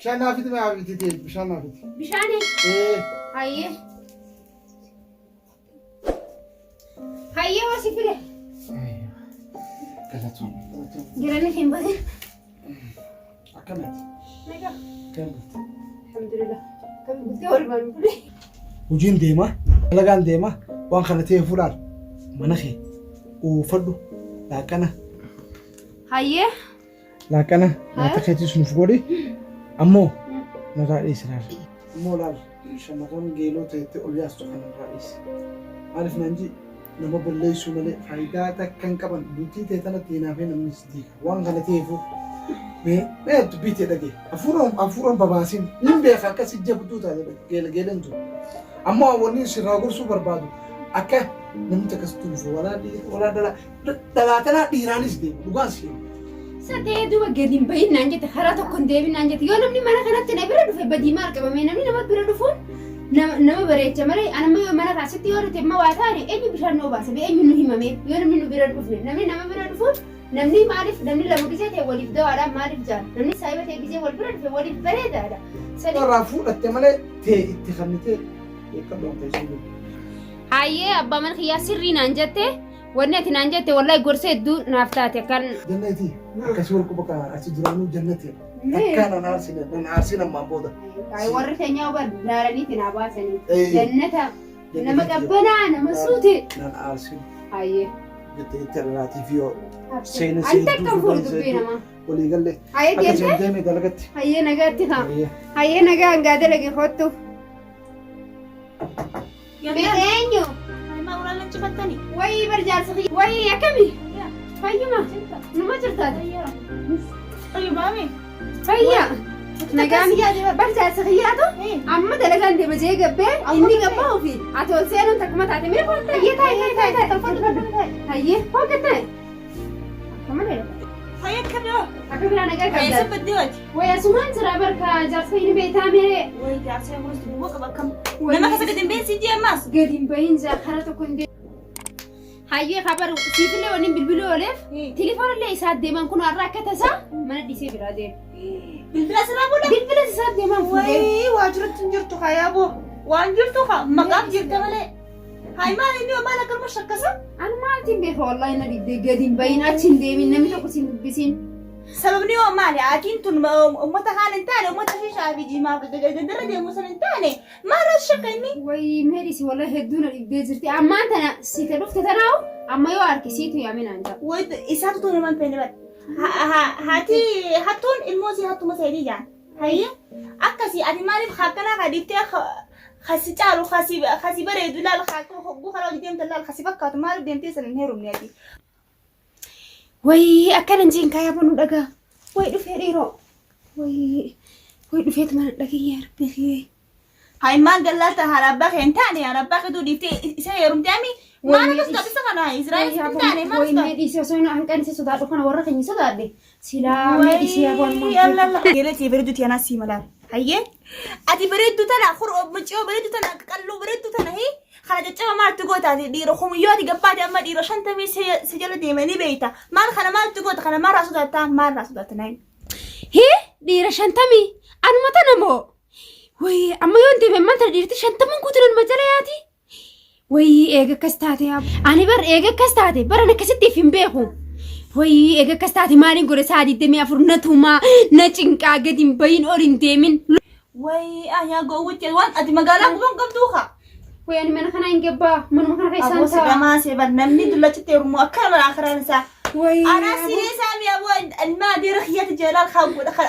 Bishaan fiti maa fiti ta'e bishaan maa fiti. Bishaani. Hayyee. Hayyee hosi fide. Galatoon. Jirani hin badin. Akkamatti. Nagaa. Galatoon. Alhamdulillah. Kan guddee wal baanuu. Hojiin deema. Dalagaan deema. Waan kana ta'e fuudhaan mana kee uffadhu laaqana. Hayyee. Laaqana nyaata keetii sunuuf godhi. Ammoo nagaa dhiisiraar. Ammoo laal shamarran geeloo ta'etti ol yaastu kan irraa dhiisi. Maaliif naan ji nama balleessuu malee faayidaa takka hin qaban duutii ta'e tanatti hinaafee namni si diiga. Waan kana ta'eefu mee dubbii ta'e dhagee hafuuraan babaasin hin beeka akka si jabduu taate geelantu. Ammoo wanni sirraa gorsuu barbaadu akka namni akkas tulufu walaa dhalaatanaa dhiiraanis deemu dhugaan si Sadee duuba gadi hin bahin naan jette karaa tokko hin deebin naan jette yoo namni mana kanatti na bira dhufe badii maal qabame namni nama bira dhufuun nama bareecha malee anamma yoo mana kaasitti yoo dhute amma waa taane eenyu bishaan nuu baasa eenyu nu himame yoo namni nu bira dhufne namni nama bira dhufuun namni maaliif namni lama gisee ta'e waliif dawaadhaan maaliif jaala namni saayiba ta'e gisee wal bira dhufe waliif bareedaadha. Irraa fuudhatte malee ta'e itti kannitee eeggannoo ta'e sun. Hayyee abbaa mana kiyyaa sirrii naan jette wanni ati naan jette wallahi gorsa hedduu naaf taate kan. Jannati akkasii wal quba achi jiraanuu jannati akka nan aarsin ammaan booda. Warri keenyaa huban daaraniiti naa baasanii jannata nama qabbanaa nama suute. Nan aarsin. Hayyee. Jettee itti irraatii fi yoo seena seedduu fuudhuu walii galle. Hayyee akka deemee dalagatti. Hayyee nagaatti haa. Hayyee nagaa hangaa dalage kottu. Eenyu? Maulan cifatani. Wayii barjaarsa wayii akkami? Fayyuma. Numa jirtaati. Fayyumami. Fayya. Nagaan barjaarsa kiyyaatu amma dalagaan deema jee gabbee inni gabbaa ofii ati ol seenuun takkuma taate mee foon tayyee taa'ee tayyee foon taa'e. Akkamalee. Fayya akkamiyo. Akka biraa nagaa qabda. Fayya sabbatti waati. Wayya sumaan jira barka jaarsa inni beekaa mee. Wayi jaarsa kunis duwwaa qaba akkam. Nama kasa gadi hin beeksisi jee ammaas. Gadi hin bahin jaa karaa tokko hin Hayyee kabar siifillee waliin bilbiluu ooleef telefoonillee isaa deeman kun har'a akka tasaa mana dhiisee biraa deema. Bilbila sirraa fuudha. Bilbila isaa deeman fuudhee. Wayi waajjirratti hin jirtu kayaaboo. Waan jirtu kaa maqaaf jirta malee. Hayi maal inni maal akkama shakkasa? Ani maaltiin beeka wallahi na didde gadi hin bahin achi hin deemin namni tokko siin dubbisiin. Sababni yoo maali aatiin tun uummata kaan hin taane uummata shishaa fi jimaa gaddarra deemu san hin taane maal as shakka inni? Wayi meedhisi wallahi hedduu na dhibbee jirti ammaan tana siite dhufte tanaawu amma yoo harkisiitu yaaminaan ta'a. Wayi isaatu tun himan feene bad. Hattuun ilmoo si hattuma seedii jaan. Hayyee akkasii ati maaliif hakkanaa ka dhiiftee kasi caalu kasi bareedu laal hogguu karaa hojii deemta laal kasi fakkaatu maaliif deemtee san hin heerumne ati? Wayi akkanan jeen kaayaa banu dhagaa. Wayi dhufee dhiiroo. Wayi dhufeetu mana dhagayyaa arbee. Hayi maal gallata haala abbaa kee hin taane haala abbaa keetu dhiiftee isa heerumte ami maal akkas taphisa kana Israa'elis hin taane maal wayi meedhiisee osoo hin hanqanise sodaadhu kana warra keenya sodaadhe silaa meedhiisee abaan yallalla geelati bareeddu tiyanaa sii malaan hayyee ati bareeddu tana mucoo bareeddu tana qalloo bareeddu tana hii kana caccaba maaltu gootaati dhiira humiyyoo ati gabbaate amma dhiira 50 si jala deemanii beeyta maal kana maaltu goota kana maal raa sodaattaa maal raa sodaata naayi hii dhiira 50 anuma tana moo wayi amma yoon deeme manta dhiirti 50 guutuun majala yaati wayi eega akkas taate ani bar eega akkas taate baran akkasittiif hin beeku wayi eega akkas taate maaliin godhe saa 24 na tumaa na cinqaa gadi hin bahin ol hin deemin wayi ayaa goowwitti waan ati magaalaa kuban qabduu kaa wayi ani mana kana hin gabbaa manuma kana keessaan ta'a aboo sidamaa seebar namni dullachitti heerumoo akkana maraa karaan isaa أنا سيريسا مي أبو المادير خيات جلال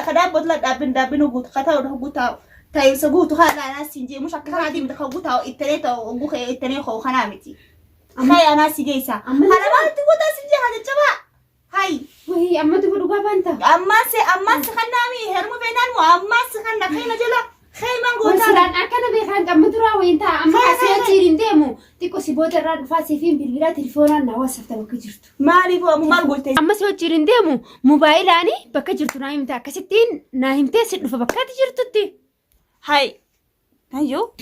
خدام بطلع دابن وقوت خطأ وقوتها تايم سقوط خلا أنا سينجي مش أكثر عادي متخوتها التلاتة وقوخ التنين خو خنامتي خاي أنا سيجيسا أنا ما تقول تسينجي هذا الجماعة هاي وهي أما تقول قابا أنت أما سخنامي هرمو بينان وأما سخنا خينا جلا خي ما نقول مثلاً أكنا بيخان أما تراوي أنت أما سيأتيرين ديمو تيكو سيبوت الراد فاسفين بالبلا تلفونا نواسف تبقى جرتو مالي بو ما قلت أما سيأتيرين ديمو موبايلاني بقى جرتو نايم تا كستين نايم تاسد فبقى جرتو تي هاي هايو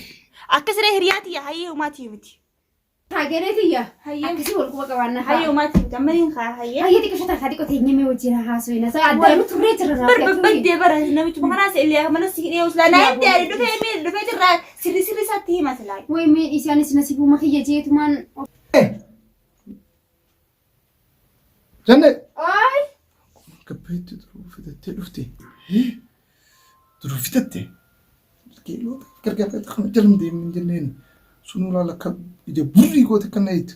أكسر هرياتي هاي وما تيمتي Hageretiyya. Hayyee. Akkasii wal quba qabaanna. Hayyee maati jamariin kaa hayyee. Hayyee xiqqoo taatee qotee nyamee wajjin haasawina. Saa addaan turree jirra. Barbaddee bara namichi makanas illee mana si dhiyoo sila na itti dhufee jirra sirri isaatti hima silaa. Way mee isaanis nasiibuu makiyya jeetumaan. Jannee. Ay. Gabbeetti duruu fitattee dhufte. Duruu fitatte. Geelota gargaarratti kan jalam deemin jenneen sun ilaala akka ija burrii goote akka nayitu.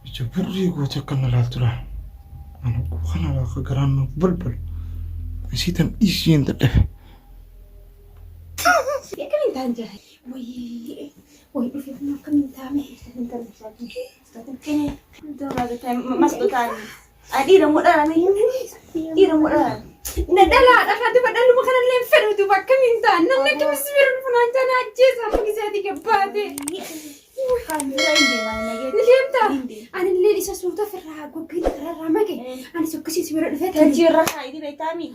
Ija burrii goote akka na laaltura. Ana kana akka garaan na balbal. Isiitan isheen dadhabe. Akkamiin taan jira? Way dhufee kun akkamiin taame? Dhiira mudhaame. Dhiira mudhaame. Nadalaadha kan duba dhaluma kanallee hin fedhu duba akkamiin taan? Namni akkamis biraa dhufnaan jana ajjeesa amma gisaati gabbaate. Ni deemta? Anillee isa suuta ofirraa goggeen irraa maqe. Anis akkasiis bira dhufee Kan jirra haayidii beektaami.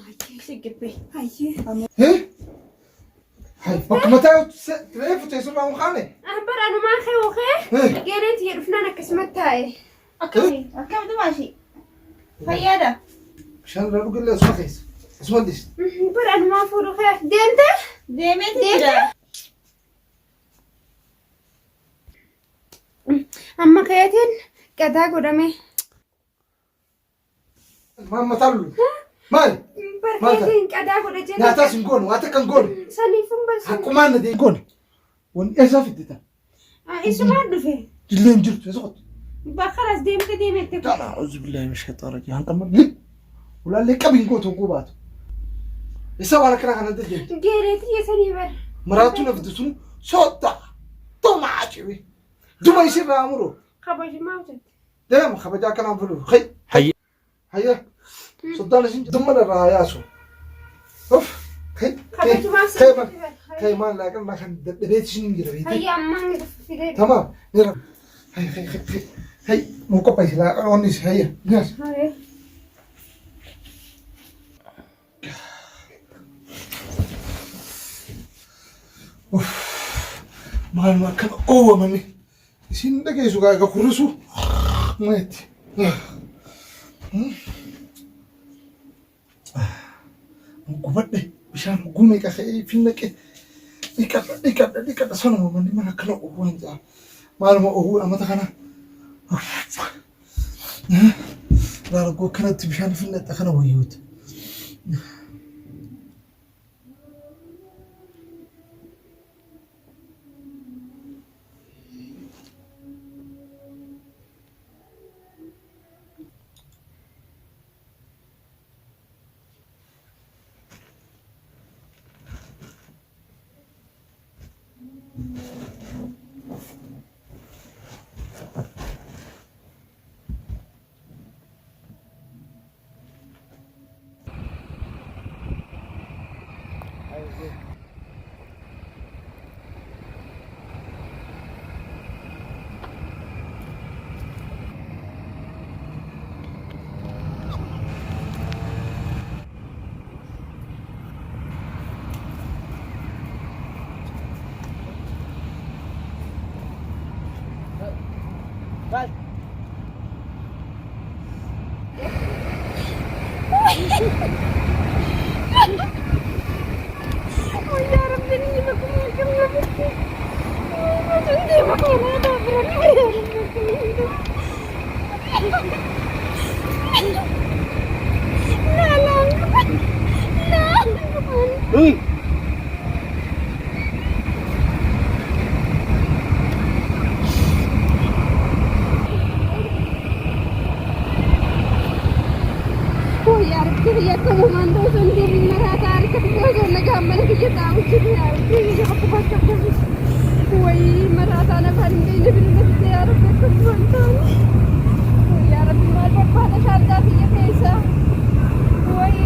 Siggibbe. Hayyee. Hai, bakka mataa ta'ee futee sirraa mukaane. Baraanumaa kee ookee geereetii dhufnaan akkasumatti taa'e. Akkamitti maashii? Fayyaadha. Bishaan irraa dhugillee asuma keessa. Asuma dis. Baraanumaa fuudhu kee deemte? Deemeeti jira. Amma keetiin qadaa godhame. Maal mataa lulu? Maali? Barkeetiin qadaa godha jenna. Nyaataa sin goonu, waa takka hin goonu. Saniifun barsiisa. Akkumaan na deemu goone. Wanni eessaa fiddita? Isumaan dhufe. Jilleen jirtu eessa qotu? Bakkaras deemte deemette. Kana auzu billahi min shaitaan rajim. Hanqalma lip. Ulaallee qabiin gootu hoguu baatu. Isa waan akkana kanatti deemtu. Geereetii sanii bara. Maraattuu na fiddu sun soota. Tomaa cibi. Duba isirraa amuru. Kabajamaa hojjette. Deema kabajaa akkanaan fudhu. Hayya. Hayya. Soddaan isin dumma irraa yaasu. Kay maal laaqan maa kan dadhabeeti isin jira beekte. Hayya ammaan fidee. Tamam. Nira. Hay mau qopheessi laaqan onnis hayya. Nyaas. Hayya. Maal akkana oowwamani. Isin dhageessu gaa egaa kurrisu. Mayetti. Gubadhe bishaan gume qasee finnaqe dhiqadha sanuma manni mana akkana oowwan ja'a. Maaluma oowwudha mata kana. Raargoo akkanatti bishaan finnaxa kana wayyoota. Bye. Oh ya Rabbi, ini aku makan lagi. Nanti makan ada berani. Nah. Ya kamu mandu sendiri merata harkat bozo nagamana kita tahu sini ya ini aku baca terus woi merata na paling ini bilang ya Rabbi kuantan ya Rabbi mal pada sadar dia bisa woi